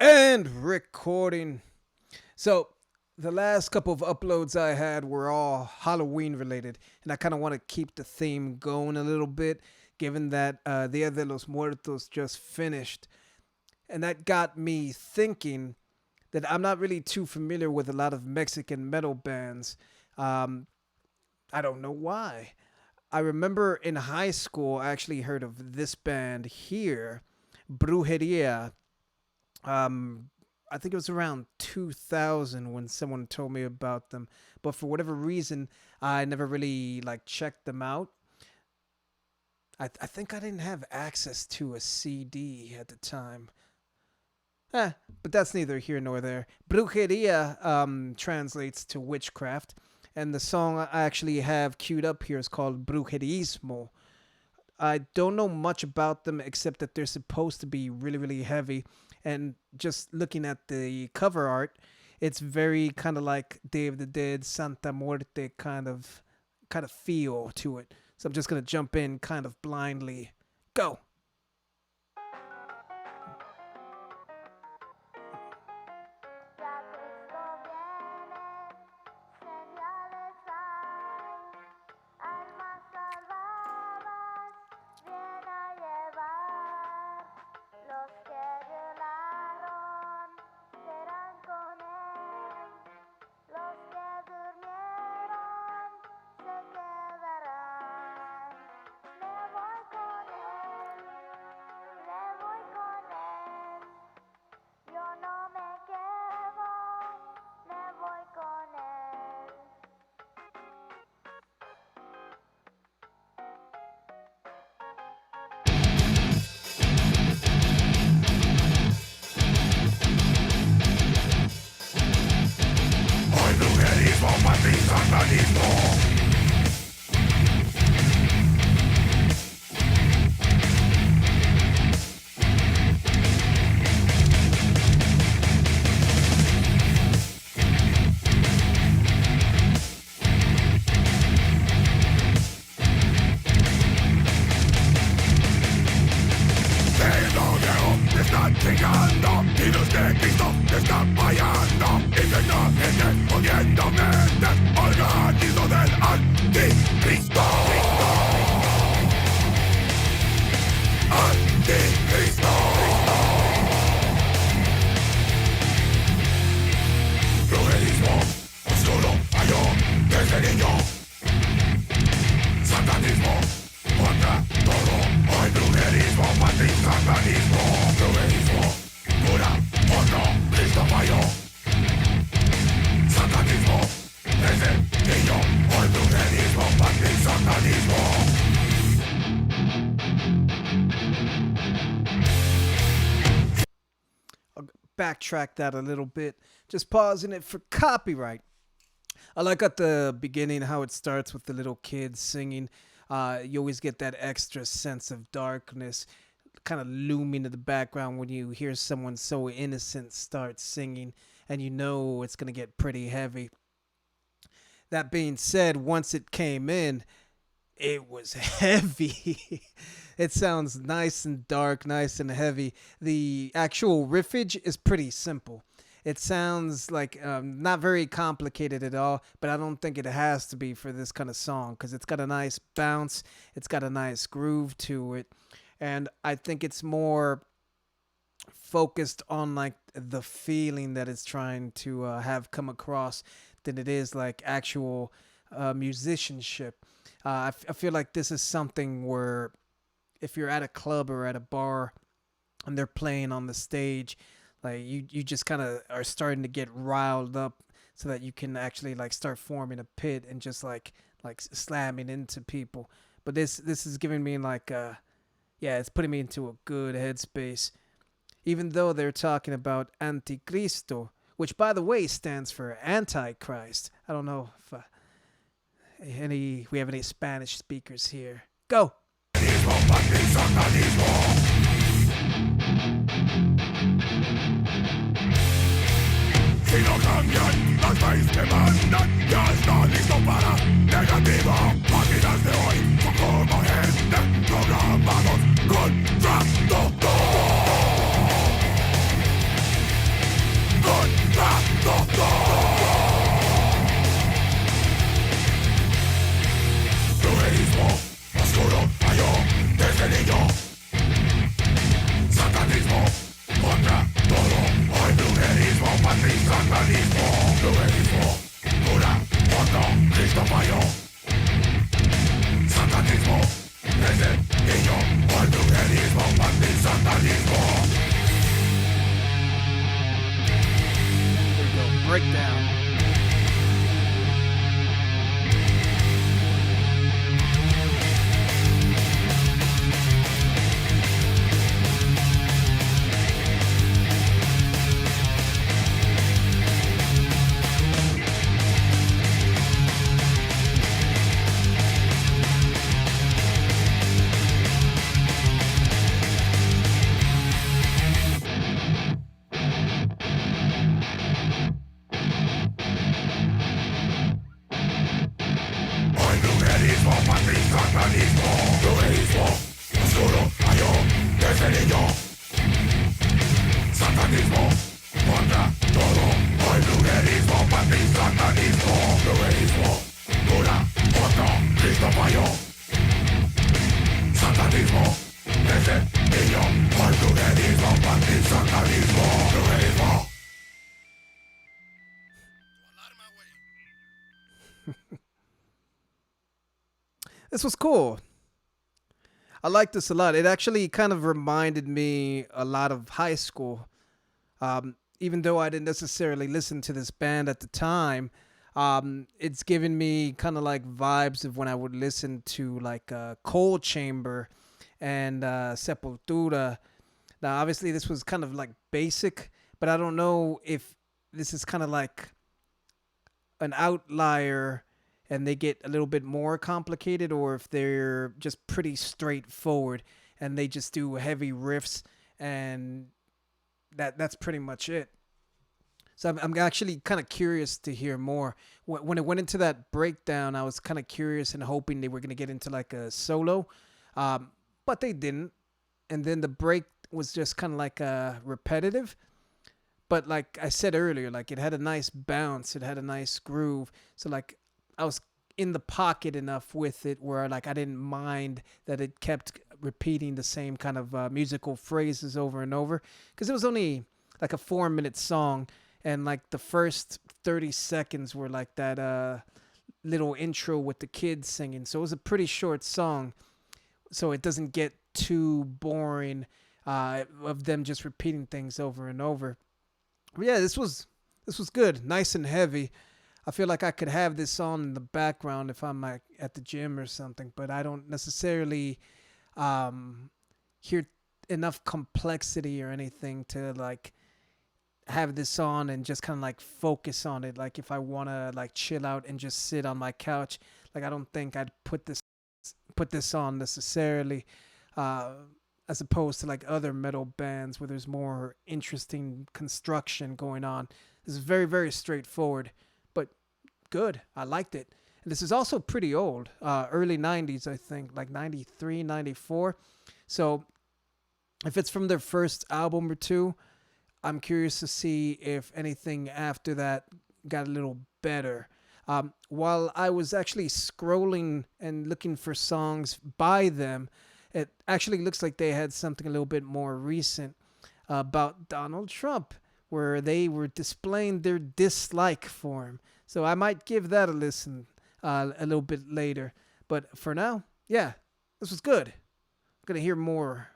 And recording. So, the last couple of uploads I had were all Halloween related, and I kind of want to keep the theme going a little bit, given that Dia de los Muertos just finished. And that got me thinking that I'm not really too familiar with a lot of Mexican metal bands. Um, I don't know why. I remember in high school, I actually heard of this band here, Brujeria. Um, I think it was around 2000 when someone told me about them, but for whatever reason, I never really like checked them out. I think I didn't have access to a CD at the time. Eh, but that's neither here nor there. Brujeria translates to witchcraft, and the song I actually have queued up here is called Brujerizmo. I don't know much about them except that they're supposed to be really, really heavy. And just looking at the cover art, it's very kind of like Day of the Dead, Santa Muerte kind of feel to it. So I'm just gonna jump in kind of blindly. Go. I'll backtrack that a little bit, just pausing it for copyright. I like at the beginning how it starts with the little kids singing. You always get that extra sense of darkness kind of looming in the background when you hear someone so innocent start singing, and you know it's going to get pretty heavy. That being said, once it came in, it was heavy. It sounds nice and dark, nice and heavy. The actual riffage is pretty simple. It sounds like not very complicated at all, but I don't think it has to be for this kind of song because it's got a nice bounce, it's got a nice groove to it, and I think it's more focused on like the feeling that it's trying to have come across than it is like actual musicianship. I feel like this is something where if you're at a club or at a bar and they're playing on the stage, like you just kind of are starting to get riled up so that you can actually like start forming a pit and just like slamming into people. But this is giving me like yeah, it's putting me into a good headspace. Even though they're talking about Anticristo, which by the way stands for Antichrist. I don't know if any we have any Spanish speakers here. Go. Si no cambian, las leyes que mandan, ya está listo para negativo. Máquinas de hoy son como gente, programados contra todo. breakdown. Hoy brujerismo, patriz, satanismo. Brujerismo, oscuro, ayo, desde niño. Satanismo, contra todo. Hoy brujerismo, patriz, satanismo. Brujerismo, cura, otro, Cristo falló. Satanismo, desde niño. Hoy brujerismo, patriz, satanismo. Brujerismo. This was cool. I like this a lot. It actually kind of reminded me a lot of high school. Even though I didn't necessarily listen to this band at the time, it's given me kind of like vibes of when I would listen to like Cold Chamber and Sepultura. Now, obviously, this was kind of like basic, but I don't know if this is kind of like an outlier and they get a little bit more complicated, or if they're just pretty straightforward and they just do heavy riffs and that's pretty much it. So I'm actually kind of curious to hear more. When it went into that breakdown, I was kind of curious and hoping they were going to get into like a solo, but they didn't. And then the break was just kind of like repetitive. But like I said earlier, like it had a nice bounce, it had a nice groove. So like I was in the pocket enough with it where like I didn't mind that it kept repeating the same kind of musical phrases over and over, because it was only like a 4 minute song, and like the first 30 seconds were like that little intro with the kids singing. So it was a pretty short song, so it doesn't get too boring of them just repeating things over and over. But yeah, this was good, nice and heavy. I feel like I could have this on in the background if I'm like at the gym or something, but I don't necessarily hear enough complexity or anything to like have this on and just kind of like focus on it. Like if I want to like chill out and just sit on my couch, like I don't think I'd put this on necessarily. Uh, as opposed to like other metal bands where there's more interesting construction going on. This is very, very straightforward, but good. I liked it. And this is also pretty old, early 90s, I think, like 93, 94. So if it's from their first album or two, I'm curious to see if anything after that got a little better. While I was actually scrolling and looking for songs by them, it actually looks like they had something a little bit more recent about Donald Trump, where they were displaying their dislike for him. So I might give that a listen a little bit later. But for now, yeah, this was good. I'm going to hear more